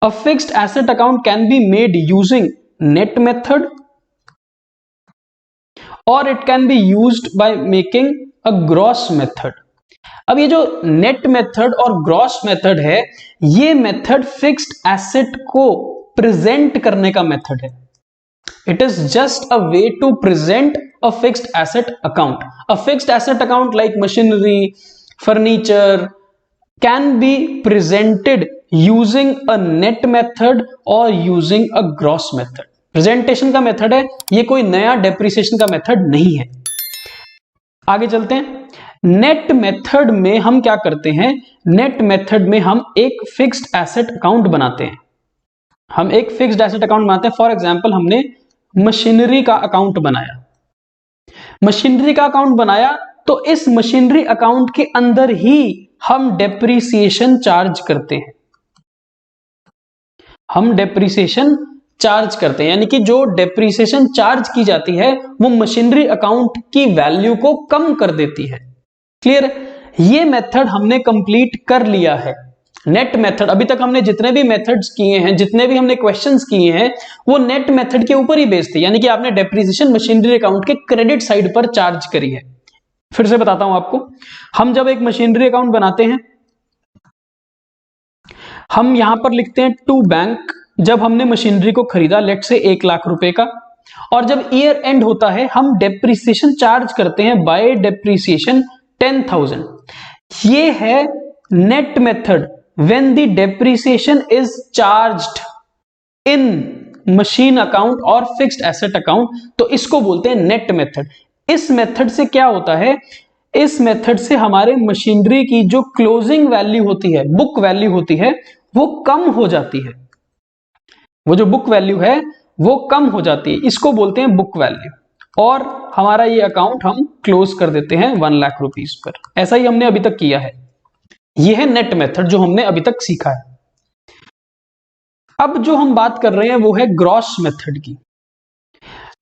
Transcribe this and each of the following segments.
A fixed asset account can be made using net method or it can be used by making a gross method. अब ये जो net method और gross method है, ये method fixed asset को present करने का method है. It is just a way to present a fixed asset account. A fixed asset account like machinery, furniture can be presented using a net method or using a gross method. Presentation का method है, ये कोई नया depreciation का method नहीं है. आगे चलते हैं. नेट मेथड में हम क्या करते हैं? नेट मेथड में हम एक फिक्स्ड एसेट अकाउंट बनाते हैं. हम एक फिक्स्ड एसेट अकाउंट बनाते हैं. फॉर एग्जांपल हमने मशीनरी का अकाउंट बनाया. मशीनरी का अकाउंट बनाया तो इस मशीनरी अकाउंट के अंदर ही हम डेप्रिसिएशन चार्ज करते हैं. हम डेप्रिसिएशन चार्ज करते हैं, यानी कि जो डेप्रिसिएशन चार्ज की जाती है वो मशीनरी अकाउंट की वैल्यू को कम कर देती है. क्लियर? ये मेथड हमने कंप्लीट कर लिया है. नेट मेथड, अभी तक हमने जितने भी मेथड्स किए हैं, जितने भी हमने क्वेश्चंस किए हैं, वो नेट मेथड के ऊपर ही बेस्ड थे. यानी कि आपने डेप्रिसिएशन मशीनरी अकाउंट के क्रेडिट साइड पर चार्ज करी है. फिर से बताता हूं आपको. हम जब एक मशीनरी अकाउंट बनाते हैं, हम यहां पर लिखते हैं टू बैंक. जब हमने मशीनरी को खरीदा, लेट से 1 लाख रुपए का, और जब ईयर एंड होता है हम डेप्रिसिएशन चार्ज करते हैं बाय डेप्रिसिएशन 10,000. ये है net method. When the depreciation is charged in machine account और fixed asset account, तो इसको बोलते हैं नेट मेथड. इस मेथड से क्या होता है? इस मेथड से हमारे मशीनरी की जो क्लोजिंग वैल्यू होती है, बुक वैल्यू होती है, वो कम हो जाती है. वो जो बुक वैल्यू है वो कम हो जाती है. इसको बोलते हैं बुक वैल्यू. और हमारा ये अकाउंट हम क्लोज कर देते हैं 1 लाख रुपीस पर. ऐसा ही हमने अभी तक किया है. ये है नेट मेथड जो हमने अभी तक सीखा है. अब जो हम बात कर रहे हैं वो है ग्रॉस मेथड की.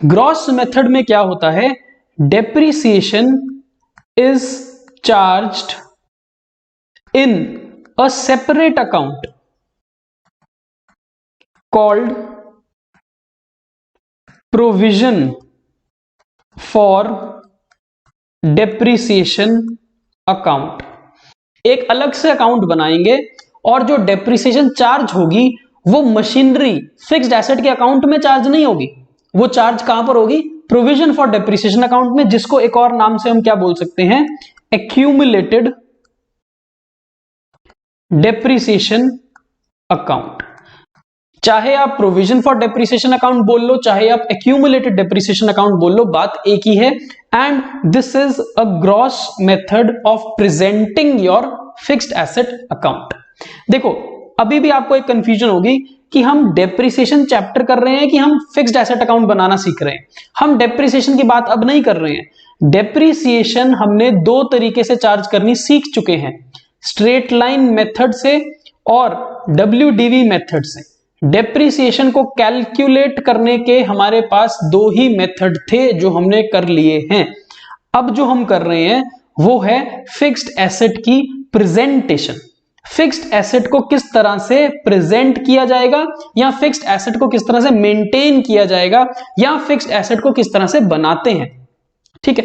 ग्रॉस मेथड में क्या होता है? Depreciation is charged in a separate account called provision for depreciation account. एक अलग से अकाउंट बनाएंगे और जो डेप्रिसिएशन चार्ज होगी वो मशीनरी फिक्स्ड एसेट के अकाउंट में चार्ज नहीं होगी. वो चार्ज कहां पर होगी? प्रोविजन फॉर डेप्रिसिएशन अकाउंट में, जिसको एक और नाम से हम क्या बोल सकते हैं? Accumulated depreciation account. चाहे आप प्रोविजन फॉर डेप्रिसिएशन अकाउंट बोल लो, चाहे आप एक्यूमुलेटेड डेप्रिसिएशन अकाउंट बोल लो, बात एक ही है. And this is a gross method of presenting your fixed asset account. देखो, अभी भी आपको एक कंफ्यूजन होगी कि हम डेप्रिसिएशन चैप्टर कर रहे हैं कि हम फिक्स्ड एसेट अकाउंट बनाना सीख रहे हैं. हम डेप्रिसिएशन की बात अब नहीं कर रहे हैं. डेप्रिसिएशन हमने 2 तरीके से चार्ज करनी सीख चुके हैं, स्ट्रेट लाइन मेथड से और WDV मेथड से. डेप्रिसिएशन को कैलकुलेट करने के हमारे पास 2 ही मेथड थे जो हमने कर लिए हैं. अब जो हम कर रहे हैं वो है फिक्स्ड एसेट की प्रेजेंटेशन. फिक्स्ड एसेट को किस तरह से प्रेजेंट किया जाएगा, या फिक्स्ड एसेट को किस तरह से मेंटेन किया जाएगा, या फिक्स्ड एसेट को किस तरह से बनाते हैं. ठीक है,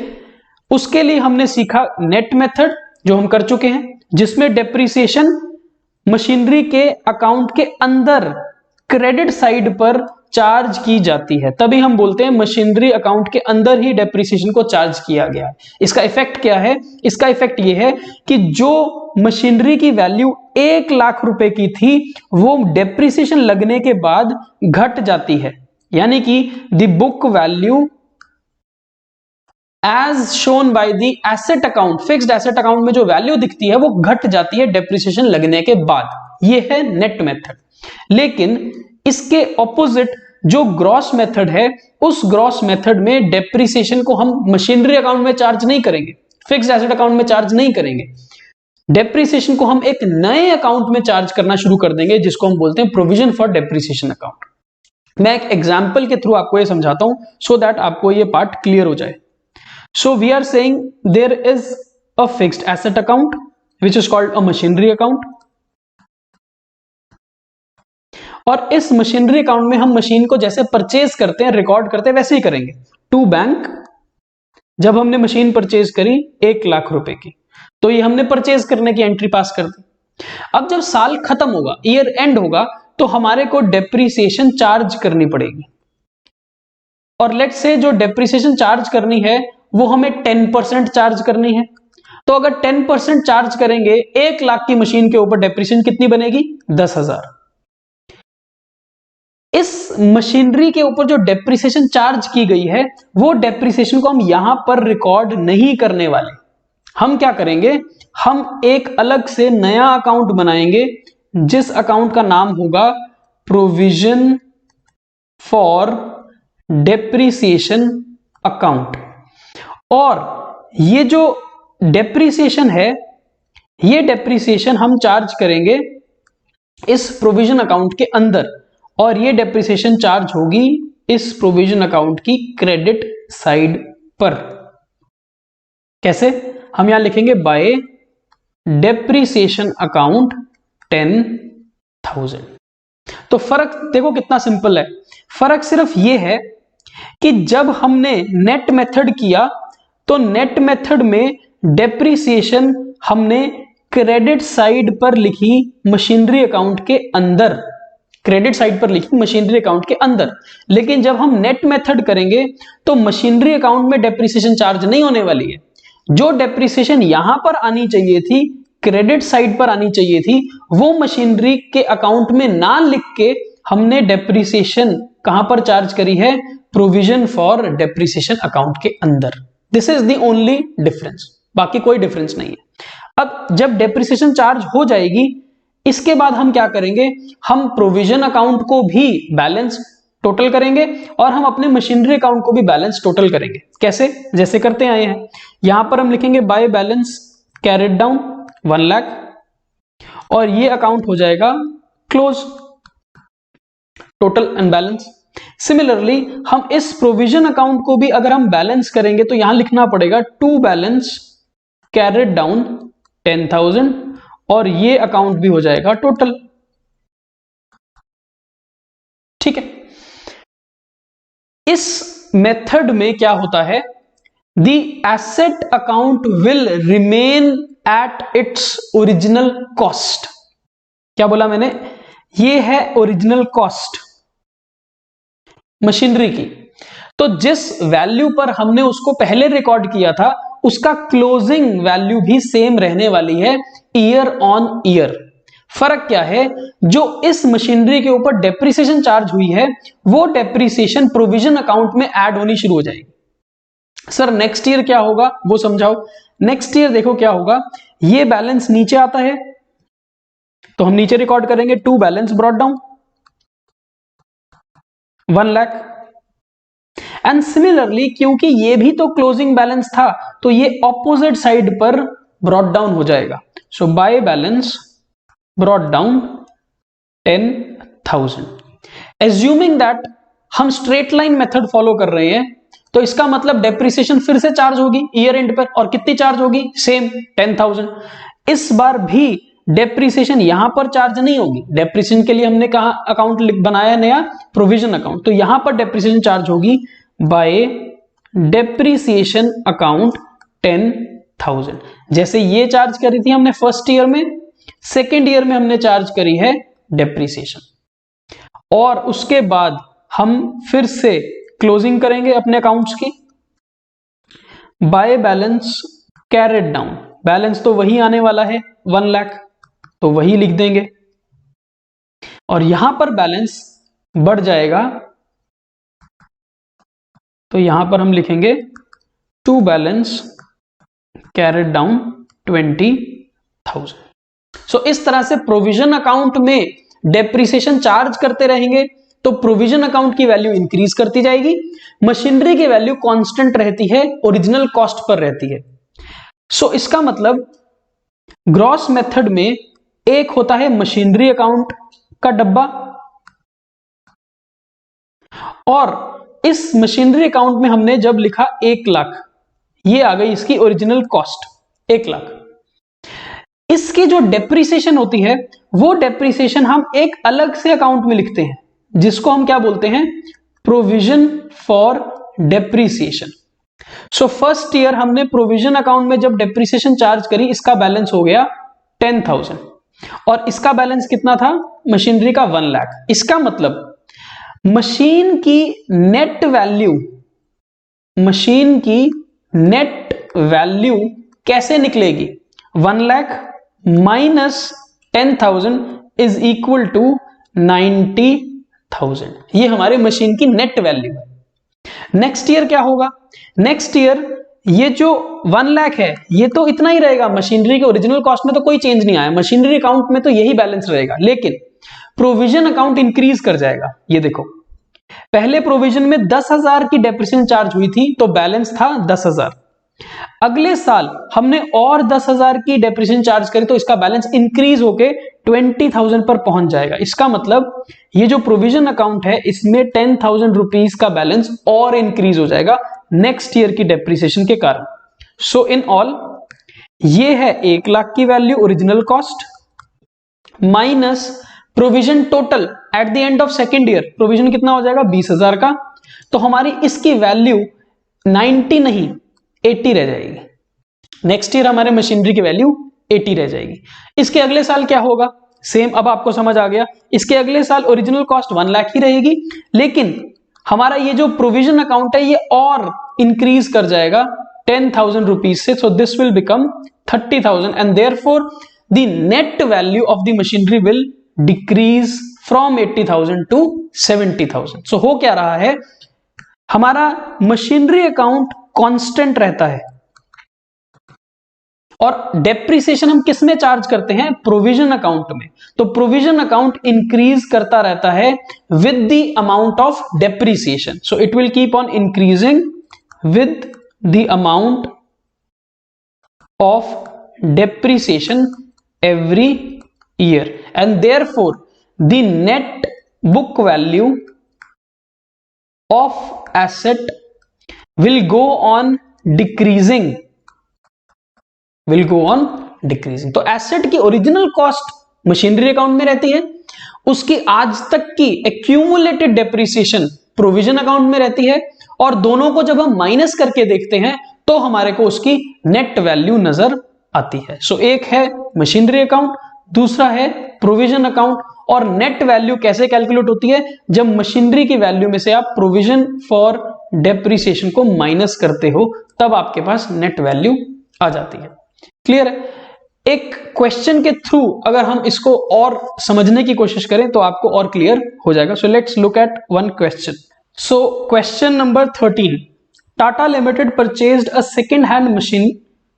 उसके लिए हमने सीखा नेट मेथड जो हम कर चुके हैं, जिसमें डेप्रिसिएशन मशीनरी के अकाउंट के अंदर क्रेडिट साइड पर चार्ज की जाती है. तभी हम बोलते हैं मशीनरी अकाउंट के अंदर ही डेप्रिसिएशन को चार्ज किया गया है. इसका इफेक्ट क्या है? इसका इफेक्ट यह है कि जो मशीनरी की वैल्यू 1 लाख रुपए की थी वो डेप्रिसिएशन लगने के बाद घट जाती है. यानी कि the book value as shown by the asset account, fixed asset account में जो वैल्यू दिखती है वो घट जाती है डेप्रिसिएशन लगने के बाद. ये है नेट मेथड. लेकिन इसके ऑपोजिट जो ग्रॉस मेथड है, उस ग्रॉस मेथड में डेप्रिसिएशन को हम मशीनरी अकाउंट में चार्ज नहीं करेंगे, फिक्स्ड एसेट अकाउंट में चार्ज नहीं करेंगे. डेप्रिसिएशन को हम एक नए अकाउंट में चार्ज करना शुरू कर देंगे, जिसको हम बोलते हैं प्रोविजन फॉर डेप्रिसिएशन अकाउंट. मैं एक एग्जांपल के थ्रू आपको ये समझाता हूं सो दैट आपको ये पार्ट क्लियर हो जाए. So we are saying there is a fixed asset account which is called a machinery account. और इस मशीनरी अकाउंट में हम मशीन को जैसे परचेज करते हैं, रिकॉर्ड करते हैं, वैसे ही करेंगे। टू बैंक, जब हमने मशीन परचेज करी 1 लाख रुपए की, तो ये हमने परचेज करने की एंट्री पास कर दी। अब जब साल खत्म होगा, ईयर एंड होगा, तो हमारे को डेप्रीसिएशन चार्ज करनी पड़ेगी। और लेट्स से जो डेप्रीसिएशन चार्ज करनी है वो हमें 10% चार्ज करनी है। तो अगर 10% चार्ज करेंगे 1 लाख की मशीन के ऊपर, डेप्रीसिएशन कितनी बनेगी? 10,000। इस मशीनरी के ऊपर जो डेप्रीसिएशन चार्ज की गई है, वो डेप्रीसिएशन को हम यहां पर रिकॉर्ड नहीं करने वाले। हम क्या करेंगे, हम एक अलग से नया अकाउंट बनाएंगे, जिस अकाउंट का नाम होगा प्रोविजन फॉर डेप्रीसिएशन अकाउंट। और ये जो डेप्रीसिएशन है, ये डेप्रीसिएशन हम चार्ज करेंगे इस प्रोविजन अकाउंट के अंदर, और ये डेप्रीसिएशन चार्ज होगी इस प्रोविजन अकाउंट की क्रेडिट साइड पर। कैसे? हम यहां लिखेंगे बाय डेप्रीसिएशन अकाउंट 10,000। तो फर्क देखो कितना सिंपल है। फर्क सिर्फ ये है कि जब हमने नेट मेथड किया, तो नेट मेथड में डेप्रीसिएशन हमने क्रेडिट साइड पर लिखी मशीनरी अकाउंट के अंदर, क्रेडिट साइड पर लिखी मशीनरी अकाउंट के अंदर। लेकिन जब हम नेट मेथड करेंगे तो मशीनरी अकाउंट में डेप्रीसिएशन चार्ज नहीं होने वाली है। जो डेप्रीसिएशन यहां पर आनी चाहिए थी, क्रेडिट साइड पर आनी चाहिए थी, वो मशीनरी के अकाउंट में ना लिख के हमने डेप्रीसिएशन कहां पर चार्ज करी है? प्रोविजन फॉर डेप्रीसिएशन अकाउंट के अंदर। This is the only difference, बाकी कोई डिफरेंस नहीं है। अब जब डेप्रीसिएशन चार्ज हो जाएगी, इसके बाद हम क्या करेंगे, हम प्रोविजन अकाउंट को भी बैलेंस टोटल करेंगे और हम अपने मशीनरी अकाउंट को भी बैलेंस टोटल करेंगे। कैसे? जैसे करते आए हैं, यहां पर हम लिखेंगे by balance carried down 1 lakh, और ये अकाउंट हो जाएगा close, total and balance. Similarly हम इस प्रोविजन अकाउंट को भी अगर हम बैलेंस करेंगे तो यहां लिखना पड़ेगा टू बैलेंस कैरिड डाउन 10,000, और ये अकाउंट भी हो जाएगा टोटल। ठीक है। इस मेथड में क्या होता है, the asset account will remain at its original cost. क्या बोला मैंने? ये है ओरिजिनल कॉस्ट मशीनरी की। तो जिस वैल्यू पर हमने उसको पहले रिकॉर्ड किया था, उसका क्लोजिंग वैल्यू भी सेम रहने वाली है ईयर ऑन ईयर। फर्क क्या है, जो इस मशीनरी के ऊपर डेप्रीसिएशन चार्ज हुई है, वो डेप्रीसिएशन प्रोविजन अकाउंट में ऐड होनी शुरू हो जाएगी। सर नेक्स्ट ईयर क्या होगा वो समझाओ। नेक्स्ट ईयर देखो क्या होगा, ये बैलेंस नीचे आता है तो हम नीचे रिकॉर्ड करेंगे to balance brought down 1 lakh. And similarly क्योंकि ये भी तो क्लोजिंग बैलेंस था, तो ये ऑपोजिट साइड पर ब्रॉट डाउन हो जाएगा। So by balance brought down 10,000। Assuming that हम स्ट्रेट लाइन मेथड फॉलो कर रहे हैं, तो इसका मतलब डेप्रीसिएशन फिर से चार्ज होगी ईयर एंड पर, और कितनी चार्ज होगी? सेम 10,000। इस बार भी डेप्रीसिएशन यहां पर चार्ज नहीं होगी। डेप्रीसिएशन के लिए हमने कहा अकाउंट बनाया नया प्रोविजन अकाउंट, तो यहां पर डेप्रीसिएशन चार्ज होगी बाय डेप्रीसिएशन अकाउंट 10,000। जैसे ये चार्ज करी थी हमने फर्स्ट ईयर में, सेकेंड ईयर में हमने चार्ज करी है डेप्रीसिएशन, और उसके बाद हम फिर से क्लोजिंग करेंगे अपने अकाउंट्स की by balance carried down. Balance तो वही आने वाला है 1 लाख, तो वही लिख देंगे, और यहां पर बैलेंस बढ़ जाएगा, तो यहां पर हम लिखेंगे टू बैलेंस कैरिड डाउन 20,000। सो इस तरह से प्रोविजन अकाउंट में डेप्रीसिएशन चार्ज करते रहेंगे तो प्रोविजन अकाउंट की वैल्यू इंक्रीज करती जाएगी, मशीनरी की वैल्यू कांस्टेंट रहती है, ओरिजिनल कॉस्ट पर रहती है। सो इसका मतलब ग्रॉस मेथड में एक होता है मशीनरी अकाउंट का डब्बा, और इस मशीनरी अकाउंट में हमने जब लिखा 1 लाख, ये आ गई इसकी ओरिजिनल कॉस्ट 1 लाख। इसकी जो डेप्रिसिएशन होती है वो डेप्रिसिएशन हम एक अलग से अकाउंट में लिखते हैं, जिसको हम क्या बोलते हैं, provision for depreciation. So first year हमने प्रोविजन अकाउंट में जब डेप्रिसिएशन चार्ज करी, इसका बैलेंस हो गया 10,000 और इसका बैलेंस कितना था, मशीनरी का 1 लाख। इसका मतलब मशीन की नेट वैल्यू, मशीन की नेट वैल्यू कैसे निकलेगी, 1 lakh minus 10,000 is equal to 90,000। ये हमारे मशीन की नेट वैल्यू है। नेक्स्ट ईयर क्या होगा, नेक्स्ट ईयर ये जो 1 लाख है ये तो इतना ही रहेगा, मशीनरी के ओरिजिनल कॉस्ट में तो कोई चेंज नहीं आया, मशीनरी अकाउंट में तो यही बैलेंस रहेगा, लेकिन प्रोविजन अकाउंट इंक्रीज कर जाएगा। ये देखो, पहले प्रोविजन में 10,000 की डेप्रिसिएशन चार्ज हुई थी तो बैलेंस था 10,000। अगले साल हमने और 10,000 की डेप्रिसिएशन चार्ज करी तो इसका बैलेंस इंक्रीज होके 20,000 पर पहुंच जाएगा। इसका मतलब ये जो प्रोविजन अकाउंट है इसमें 10,000 रुपीज का बैलेंस और इंक्रीज हो जाएगा नेक्स्ट ईयर की डेप्रिसिएशन के कारण। सो इन ऑल ये है 1 लाख की value original cost minus provision total at the end of second year, provision कितना हो जाएगा 20,000 का, तो हमारी इसकी वैल्यू 90 नहीं 80 रह जाएगी। नेक्स्ट ईयर हमारे मशीनरी की वैल्यू 80 रह जाएगी। इसके अगले साल क्या होगा, सेम, अब आपको समझ आ गया। इसके अगले साल ओरिजिनल कॉस्ट 1 लाख ही रहेगी, लेकिन हमारा ये जो प्रोविजन अकाउंट है ये और इंक्रीज कर जाएगा 10,000 रुपीज से, so this will become 30,000 and therefore the net value of the machinery will decrease from 80,000 to 70,000। So हो क्या रहा है, हमारा मशीनरी अकाउंट कांस्टेंट रहता है और डेप्रिसिएशन हम किस में चार्ज करते हैं, प्रोविजन अकाउंट में। तो प्रोविजन अकाउंट इंक्रीज करता रहता है with the amount of depreciation, so it will keep on increasing with the amount of depreciation every year and therefore the net book value of asset will go on decreasing, will go on decreasing। तो asset की original cost machinery account में रहती है, उसकी आज तक की accumulated depreciation provision account में रहती है, और दोनों को जब हम माइनस करके देखते हैं तो हमारे को उसकी नेट वैल्यू नजर आती है। सो एक है मशीनरी अकाउंट, दूसरा है प्रोविजन अकाउंट। और नेट वैल्यू कैसे कैलकुलेट होती है, जब मशीनरी की वैल्यू में से आप प्रोविजन फॉर डेप्रिसिएशन को माइनस करते हो तब आपके पास नेट वैल्यू आ जाती है। क्लियर है? एक क्वेश्चन के थ्रू अगर हम इसको और समझने की कोशिश करें तो आपको और क्लियर हो जाएगा। So let's look at one question. So question number 13, Tata limited purchased a second hand machine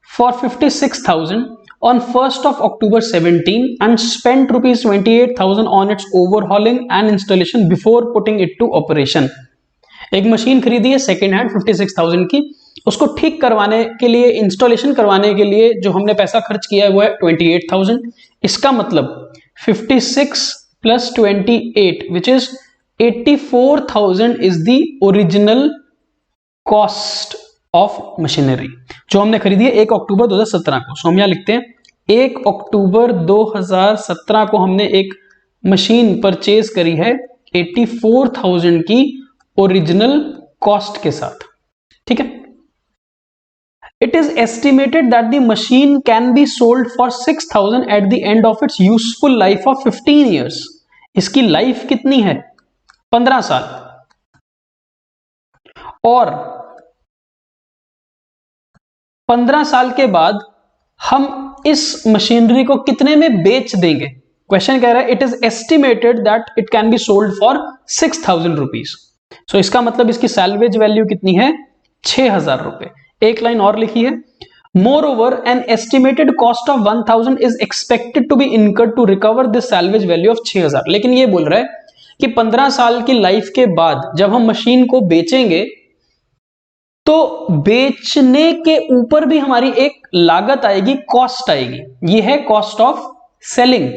for 56,000 on 1st of October 17 and spent rupees 28,000 on its overhauling and installation before putting it to operation। एक machine खरीदी है second hand 56,000 की, उसको ठीक करवाने के लिए, installation करवाने के लिए जो हमने पैसा खर्च किया है वो है 28,000। इसका मतलब 56 plus 28 which is 84,000 is the original cost of machinery जो हमने खरीदी है 1 अक्टूबर 2017 को। सो हम यहां लिखते हैं 1 अक्टूबर 2017 को हमने एक मशीन परचेज करी है 84,000 की ओरिजिनल कॉस्ट के साथ। ठीक है, it is estimated that the machine can be sold for 6,000 at the end of its useful life of 15 years. इसकी लाइफ कितनी है, 15 साल। और 15 साल के बाद हम इस मशीनरी को कितने में बेच देंगे। क्वेश्चन कह रहा है it is estimated that it can be sold for 6,000 rupees. So इसका मतलब इसकी सैल्वेज वैल्यू कितनी है, 6,000 रुपए। एक लाइन और लिखी है, moreover an estimated cost of 1,000 is expected to be incurred to recover this salvage value of 6,000। लेकिन ये बोल रहा है कि 15 साल की लाइफ के बाद जब हम मशीन को बेचेंगे तो बेचने के ऊपर भी हमारी एक लागत आएगी, कॉस्ट आएगी। ये है कॉस्ट ऑफ सेलिंग।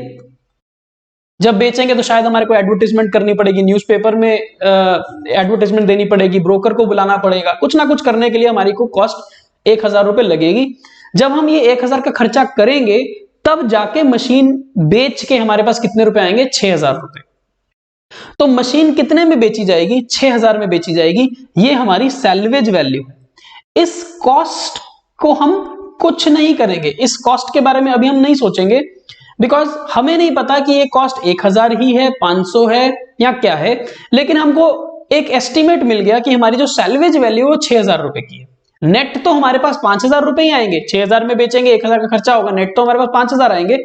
जब बेचेंगे तो शायद हमारे को एडवर्टाइजमेंट करनी पड़ेगी, न्यूज़पेपर में एडवर्टाइजमेंट देनी पड़ेगी, ब्रोकर को बुलाना पड़ेगा, कुछ ना कुछ करने के लिए हमारी को कॉस्ट 1,000 रुपए लगेगी। जब हम ये 1,000 का खर्चा करेंगे तब जाके मशीन बेच के हमारे पास कितने रुपए आएंगे, 6,000 रुपए। तो मशीन कितने में बेची जाएगी, 6,000 में बेची जाएगी। ये हमारी सैल्वेज वैल्यू है। इस कॉस्ट को हम कुछ नहीं करेंगे, इस कॉस्ट के बारे में अभी हम नहीं सोचेंगे, बिकॉज हमें नहीं पता कि ये कॉस्ट 1,000 ही है, 500 है या क्या है। लेकिन हमको एक एस्टिमेट मिल गया कि हमारी जो सैल्वेज वैल्यू है वो 6,000 रुपए की है। नेट तो हमारे पास 5,000 रुपए ही आएंगे, 6,000 में बेचेंगे, 1,000 का खर्चा होगा, नेट तो हमारे पास 5,000 आएंगे।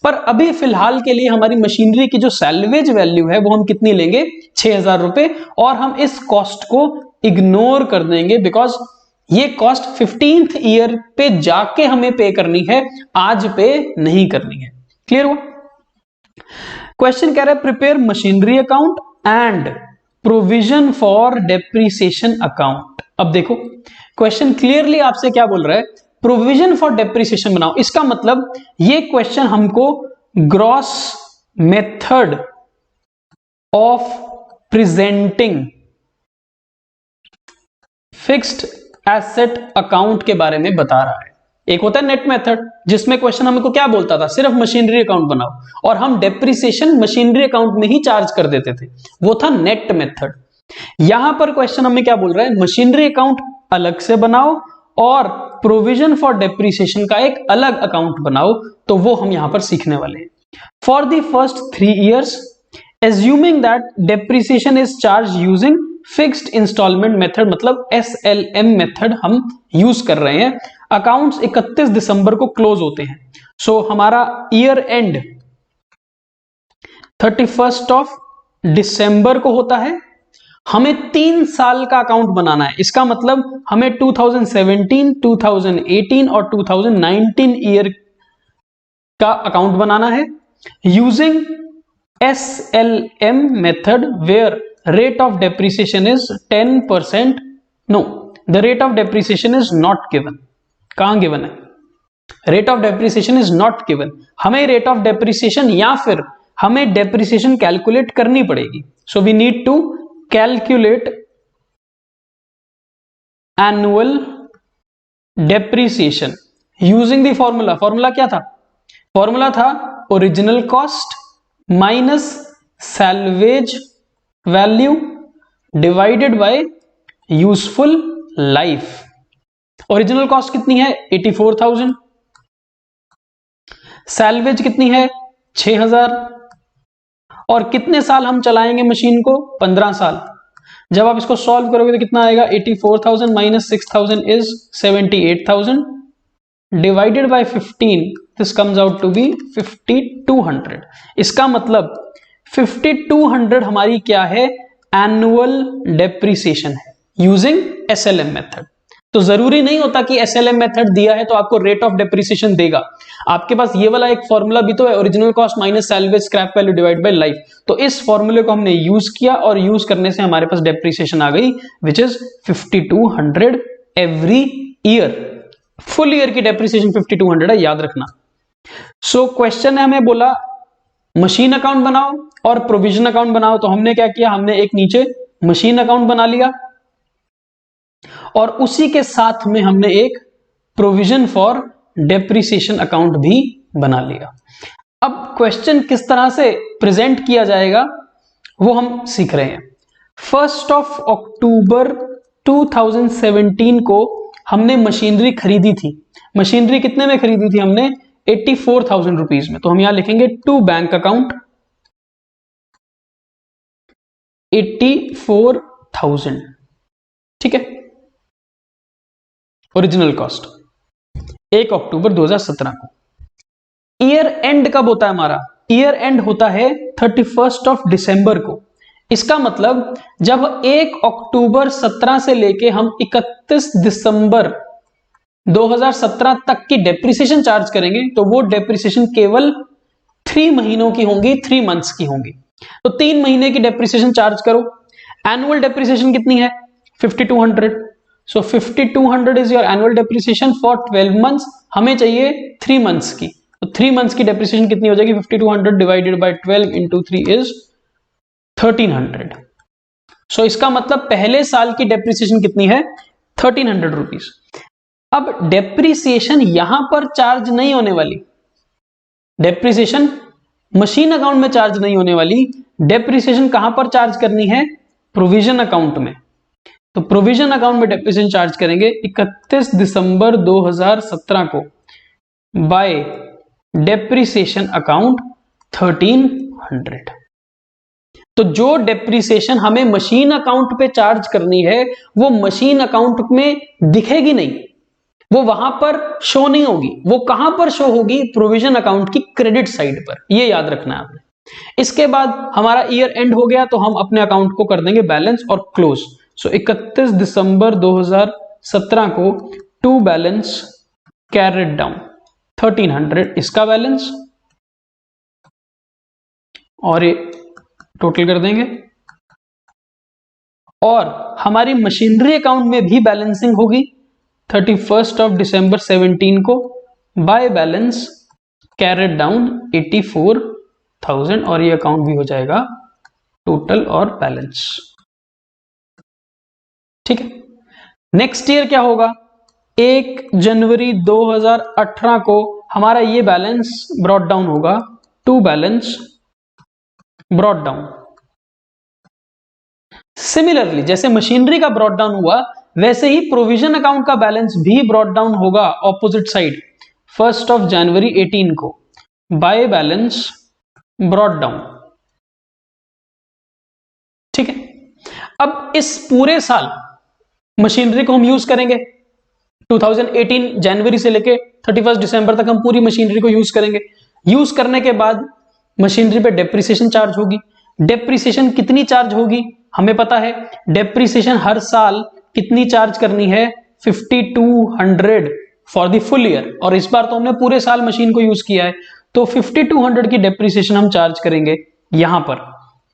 पर अभी फिलहाल के लिए हमारी मशीनरी की जो सैल्वेज वैल्यू है वो हम कितनी लेंगे, 6,000 रुपए, और हम इस कॉस्ट को इग्नोर कर देंगे, बिकॉज ये कॉस्ट 15th ईयर पे जाके हमें पे करनी है, आज पे नहीं करनी है। क्लियर हुआ? क्वेश्चन कह रहा है prepare machinery account and provision for depreciation account. अब देखो क्वेश्चन क्लियरली आपसे क्या बोल रहा है, प्रोविजन फॉर डेप्रीसिएशन बनाओ। इसका मतलब ये क्वेश्चन हमको gross method of presenting fixed asset account के बारे में बता रहा है। एक होता है नेट मेथड, जिसमें क्वेश्चन हमको क्या बोलता था, सिर्फ मशीनरी अकाउंट बनाओ, और हम डेप्रीसिएशन मशीनरी अकाउंट में ही चार्ज कर देते थे, वो था नेट मेथड। यहां पर क्वेश्चन हमें क्या बोल रहा है, मशीनरी अकाउंट अलग से बनाओ और प्रोविजन फॉर डेप्रीसिएशन का एक अलग अकाउंट बनाओ। तो वो हम यहां पर सीखने वाले हैं। For the first 3 years assuming that depreciation is charge using fixed instalment method, मतलब SLM मेथड हम यूज कर रहे हैं। अकाउंट्स 31 दिसंबर को क्लोज होते हैं। सो हमारा ईयर एंड 31 दिसंबर को होता है। हमें 3 साल का अकाउंट बनाना है। इसका मतलब हमें 2017, 2018 और 2019 ईयर का अकाउंट बनाना है using SLM method where rate of depreciation is 10%. No, the rate of depreciation is not given. कहां गिवन है? rate of depreciation is not given. हमें rate of depreciation या फिर हमें depreciation कैलकुलेट करनी पड़ेगी. So we need to calculate annual depreciation using the formula. Formula क्या था? Formula था original cost minus salvage value divided by useful life. Original cost कितनी है, 84,000। सैल्वेज कितनी है, 6,000। और कितने साल हम चलाएंगे मशीन को, 15 साल। जब आप इसको सॉल्व करोगे तो कितना आएगा, 84,000 minus 6,000 is 78,000 divided by 15, this comes out to be 5,200। इसका मतलब 5,200 हमारी क्या है, एनुअल डेप्रीसिएशन है यूजिंग SLM मेथड। तो जरूरी नहीं होता कि SLM मेथड दिया है तो आपको रेट ऑफ डेप्रीसिएशन देगा। आपके पास ये वाला एक फॉर्मूला भी तो है, original cost minus salvage scrap value divide by life. तो इस फॉर्मूले को हमने यूज किया और यूज करने से हमारे पास डेप्रीसिएशन आ गई which is 5,200 every year. Full year की डेप्रीसिएशन 5,200 है, याद रखना। सो क्वेश्चन ने हमें बोला मशीन अकाउंट बनाओ और प्रोविजन अकाउंट बनाओ। तो हमने क्या किया, हमने एक नीचे मशीन अकाउंट बना लिया और उसी के साथ में हमने एक प्रोविजन फॉर डेप्रीसिएशन अकाउंट भी बना लिया। अब क्वेश्चन किस तरह से प्रेजेंट किया जाएगा वो हम सीख रहे हैं। 1 अक्टूबर 2017 को हमने मशीनरी खरीदी थी। मशीनरी कितने में खरीदी थी हमने, 84,000 रुपीज में। तो हम यहां लिखेंगे टू बैंक अकाउंट 84,000, ठीक है। ओरिजिनल कॉस्ट 1 अक्टूबर 2017 को। ईयर एंड कब होता है हमारा, ईयर एंड होता है 31 दिसंबर को। इसका मतलब जब 1 अक्टूबर 17 से लेके हम 31 दिसंबर 2017 तक की डेप्रिसिएशन चार्ज करेंगे तो वो डेप्रिसिएशन केवल 3 महीनों की होंगी, 3 मंथ्स की होंगी। तो 3 महीने की डेप्रिसिएशन चार्ज करो। एनुअल डेप्रिसिएशन कितनी है, 5,200। सो 5,200 is your annual depreciation for 12 months. हमें चाहिए 3 मंथ्स की, तो 3 मंथ्स की डेप्रिसिएशन कितनी हो जाएगी, 5,200 डिवाइडेड बाय 12 इंटू 3 इज 1,300। सो इसका मतलब पहले साल की डेप्रिसिएशन कितनी है, 1,300 रुपीज। अब डेप्रिसिएशन यहां पर चार्ज नहीं होने वाली, डेप्रिसिएशन मशीन अकाउंट में चार्ज नहीं होने वाली, डेप्रिसिएशन कहां पर चार्ज करनी है? प्रोविजन अकाउंट में। तो प्रोविजन अकाउंट में डेप्रिसिएशन चार्ज करेंगे 31 दिसंबर 2017 को बाय डेप्रिसिएशन अकाउंट 1300। तो जो डेप्रिसिएशन हमें मशीन अकाउंट पे चार्ज करनी है वो मशीन अकाउंट में दिखेगी नहीं, वो वहां पर शो नहीं होगी। वो कहां पर शो होगी? प्रोविजन अकाउंट की क्रेडिट साइड पर। ये याद रखना है आपने। इसके बाद हमारा ईयर एंड हो गया तो हम अपने अकाउंट को कर देंगे बैलेंस और क्लोज। सो 31 दिसंबर 2017 को टू बैलेंस कैरिड डाउन 1300 इसका बैलेंस, और ये टोटल कर देंगे। और हमारी मशीनरी अकाउंट में भी बैलेंसिंग होगी 31 ऑफ दिसंबर 17 को बाय बैलेंस कैरिड डाउन 84,000, और ये अकाउंट भी हो जाएगा टोटल और बैलेंस। ठीक है। नेक्स्ट ईयर क्या होगा? 1 जनवरी 2018 को हमारा ये बैलेंस ब्रॉट डाउन होगा to balance brought down. Similarly जैसे मशीनरी का ब्रॉट डाउन हुआ वैसे ही प्रोविजन अकाउंट का बैलेंस भी ब्रॉट डाउन होगा ऑपोजिट साइड 1 ऑफ जनवरी 18 को बाय बैलेंस ब्रॉट डाउन। ठीक है। अब इस पूरे साल मशीनरी को हम यूज करेंगे 2018 जनवरी से लेके 31 दिसंबर तक हम पूरी मशीनरी को यूज करेंगे। यूज करने के बाद मशीनरी पे डेप्रिसिएशन चार्ज होगी। डेप्रिसिएशन कितनी चार्ज होगी? हमें पता है डेप्रिसिएशन हर साल कितनी चार्ज करनी है? 5200 फॉर द फुल ईयर, और इस बार तो हमने पूरे साल मशीन को यूज किया है तो 5200 की डेप्रिसिएशन हम चार्ज करेंगे यहां पर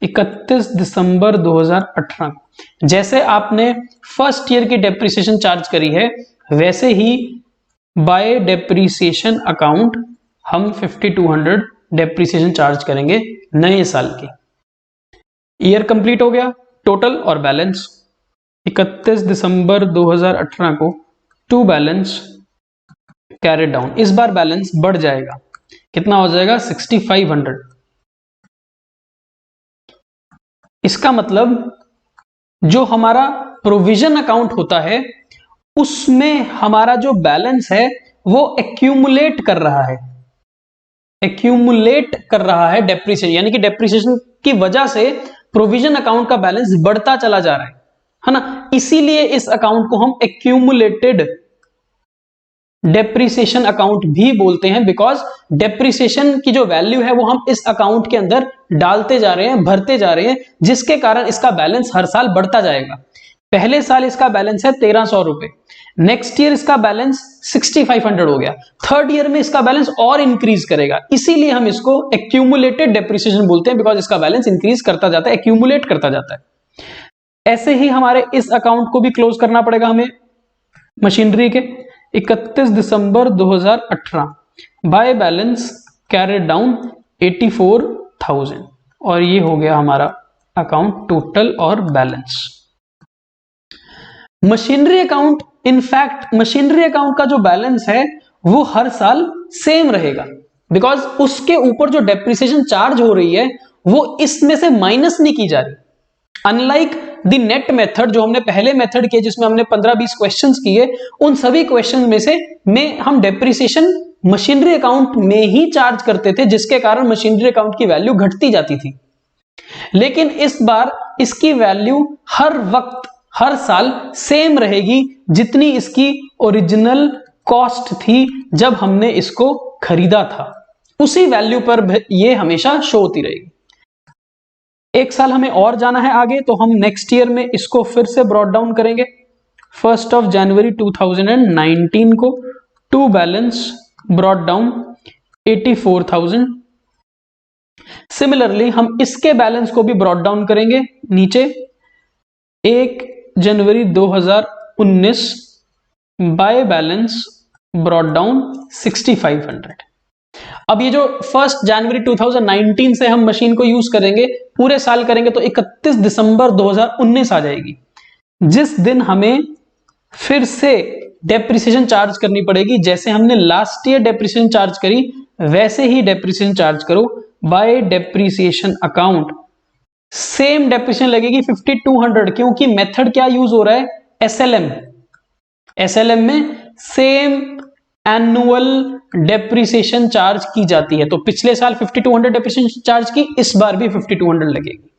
31 दिसंबर 2018। जैसे आपने फर्स्ट ईयर की डेप्रिसिएशन चार्ज करी है वैसे ही बाय डेप्रिसिएशन अकाउंट हम 5200 डेप्रिसिएशन चार्ज करेंगे नए साल की। ईयर कंप्लीट हो गया, टोटल और बैलेंस 31 दिसंबर 2018 को टू बैलेंस कैरी डाउन। इस बार बैलेंस बढ़ जाएगा, कितना हो जाएगा? 6500। इसका मतलब जो हमारा प्रोविजन अकाउंट होता है उसमें हमारा जो बैलेंस है वो एक्यूमुलेट कर रहा है, एक्यूमुलेट कर रहा है डेप्रिसिएशन, यानी कि डेप्रिसिएशन की वजह से प्रोविजन अकाउंट का बैलेंस बढ़ता चला जा रहा है ना। इसीलिए इस अकाउंट को हम एक्यूमुलेटेड डेप्रिसिएशन अकाउंट भी बोलते हैं, बिकॉज डेप्रिसिएशन की जो वैल्यू है वो हम इस अकाउंट के अंदर डालते जा रहे हैं, भरते जा रहे हैं, जिसके कारण इसका बैलेंस हर साल बढ़ता जाएगा। पहले साल इसका बैलेंस है 1300 रुपए, नेक्स्ट ईयर इसका बैलेंस 6500 हो गया, थर्ड ईयर में इसका बैलेंस और इंक्रीज करेगा। इसीलिए हम इसको एक्यूमुलेटेड डेप्रिसिएशन बोलते हैं, बिकॉज इसका बैलेंस इंक्रीज करता जाता है, एक्यूमुलेट करता जाता है। ऐसे ही हमारे इस अकाउंट को भी क्लोज करना पड़ेगा हमें मशीनरी के 31 दिसंबर 2018 बाय बैलेंस कैरिड डाउन 84,000, और ये हो गया हमारा अकाउंट टोटल और balance. Machinery account, in fact machinery account का जो बैलेंस है वो हर साल सेम रहेगा, बिकॉज उसके ऊपर जो डेप्रिसिएशन चार्ज हो रही है वो इसमें से माइनस नहीं की जा रही। अनलाइक द नेट मेथड जो हमने पहले मेथड किए जिसमें हमने 15-20 क्वेश्चंस किए, उन सभी क्वेश्चन में हम डेप्रिसिएशन मशीनरी अकाउंट में ही चार्ज करते थे, जिसके कारण मशीनरी अकाउंट की वैल्यू घटती जाती थी। लेकिन इस बार इसकी वैल्यू हर वक्त हर साल सेम रहेगी जितनी इसकी ओरिजिनल कॉस्ट थी जब हमने इसको खरीदा था, उसी वैल्यू पर ये हमेशा शो होती रहेगी। एक साल हमें और जाना है आगे, तो हम नेक्स्ट ईयर में इसको फिर से ब्रॉट डाउन करेंगे 1 ऑफ जनवरी 2019 को to balance brought down 84,000। Similarly हम इसके बैलेंस को भी ब्रॉट डाउन करेंगे नीचे 1 जनवरी 2019 बाय बैलेंस ब्रॉट डाउन 6500। अब ये जो 1 जनवरी 2019 से हम मशीन को यूज करेंगे, पूरे साल करेंगे तो 31 दिसंबर 2019 आ जाएगी, जिस दिन हमें फिर से डेप्रिसिएशन चार्ज करनी पड़ेगी। जैसे हमने लास्ट ईयर डेप्रिसिएशन चार्ज करी वैसे ही डेप्रिसिएशन चार्ज करो bye depreciation account. Same depreciation लगेगी 5200, क्योंकि मेथड क्या यूज हो रहा है, एसएलएम। एसएलएम में सेम एनुअल डेप्रिसिएशन चार्ज की जाती है। तो पिछले साल 5200 डेप्रिसिएशन चार्ज की, इस बार भी 5200 लगेगी।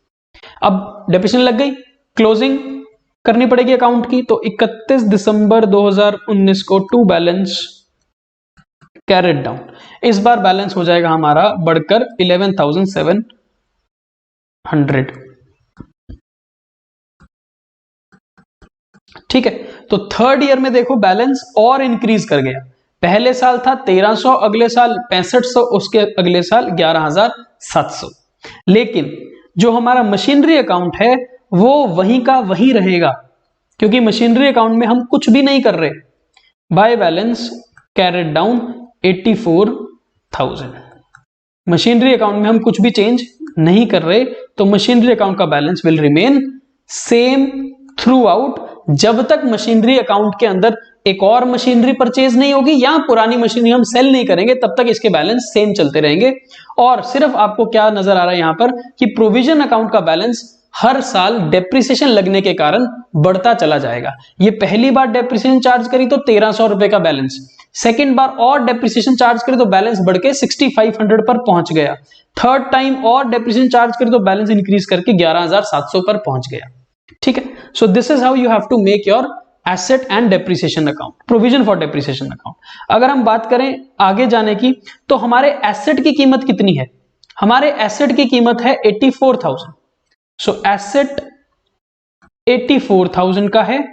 अब डेप्रिसिएशन लग गई, क्लोजिंग करनी पड़ेगी अकाउंट की। तो 31 दिसंबर 2019 को टू बैलेंस कैरेट डाउन, इस बार बैलेंस हो जाएगा हमारा बढ़कर 11,700। ठीक है, तो थर्ड ईयर में देखो बैलेंस और इंक्रीज कर गया। पहले साल था 1300, अगले साल 6500, उसके अगले साल 11,700। लेकिन जो हमारा मशीनरी अकाउंट है वो वहीं का वहीं रहेगा, क्योंकि मशीनरी अकाउंट में हम कुछ भी नहीं कर रहे। By balance carried down 84,000। Machinery account में हम कुछ भी चेंज नहीं कर रहे, तो मशीनरी अकाउंट का balance will remain same through out, जब तक मशीनरी अकाउंट के अंदर एक और मशीनरी परचेज नहीं होगी या पुरानी मशीनरी हम सेल नहीं करेंगे, तब तक इसके बैलेंस सेम चलते रहेंगे। और सिर्फ आपको क्या नजर आ रहा है यहां पर कि प्रोविजन अकाउंट का बैलेंस हर साल डेप्रिसिएशन लगने के कारण बढ़ता चला जाएगा। ये पहली बार डेप्रिसिएशन चार्ज करी तो 1300 रुपए का बैलेंस, सेकेंड बार और डेप्रिसिएशन चार्ज करी तो बैलेंस बढ़ के 6500 पर पहुंच गया, थर्ड टाइम और डेप्रिसिएशन चार्ज करी तो बैलेंस इंक्रीज करके 11,700 पर पहुंच गया। ठीक है, so this is how you have to make your asset and depreciation account, provision for depreciation account. अगर हम बात करें आगे जाने की, तो हमारे एसेट की कीमत कितनी है, हमारे एसेट की कीमत है 84,000। सो एसेट 84,000 का है,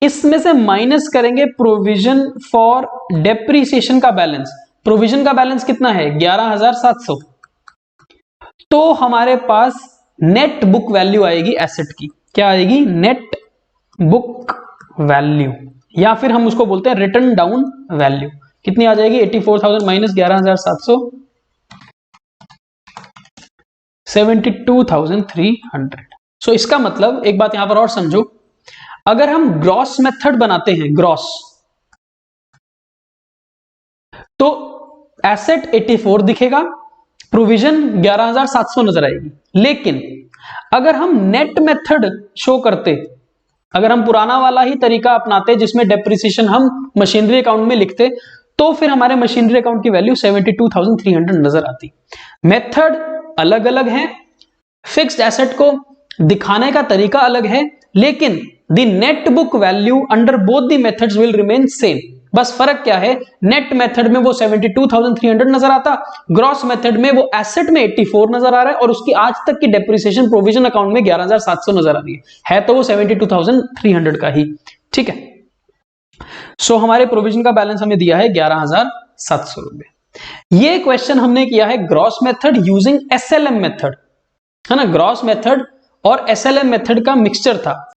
इसमें से माइनस करेंगे प्रोविजन फॉर डेप्रिसिएशन का बैलेंस। प्रोविजन का बैलेंस कितना है, 11,700। तो हमारे पास नेट बुक वैल्यू आएगी एसेट की, क्या आएगी, नेट बुक वैल्यू, या फिर हम उसको बोलते हैं रिटर्न डाउन वैल्यू। कितनी आ जाएगी, 84,000 माइनस 11,700, 72,300। सो इसका मतलब एक बात यहां पर और समझो, अगर हम ग्रॉस मेथड बनाते हैं, ग्रॉस, तो एसेट 84 दिखेगा, प्रोविजन 11,700 नजर आएगी। लेकिन अगर हम नेट मेथड शो करते, अगर हम पुराना वाला ही तरीका अपनाते जिसमें डेप्रिसिएशन हम मशीनरी अकाउंट में लिखते, तो फिर हमारे मशीनरी अकाउंट की वैल्यू 72,300 नजर आती। मेथड अलग अलग है, फिक्स्ड एसेट को दिखाने का तरीका अलग है, लेकिन the net book value under both the methods will remain same. बस फर्क क्या है, नेट मेथड में वो 72,300 नजर आता, ग्रॉस मेथड में वो एसेट में 84 नजर आ रहा है, और उसकी आज तक की डेप्रिसिएशन प्रोविजन अकाउंट में 11,700 नजर आ रही है तो वो 72,300 का ही। ठीक है, सो हमारे प्रोविजन का बैलेंस हमें दिया है 11,700 रुपए। ये क्वेश्चन हमने किया है gross method using SLM method, है ना। ग्रॉस मेथड और एसएलएम मेथड का मिक्सचर था,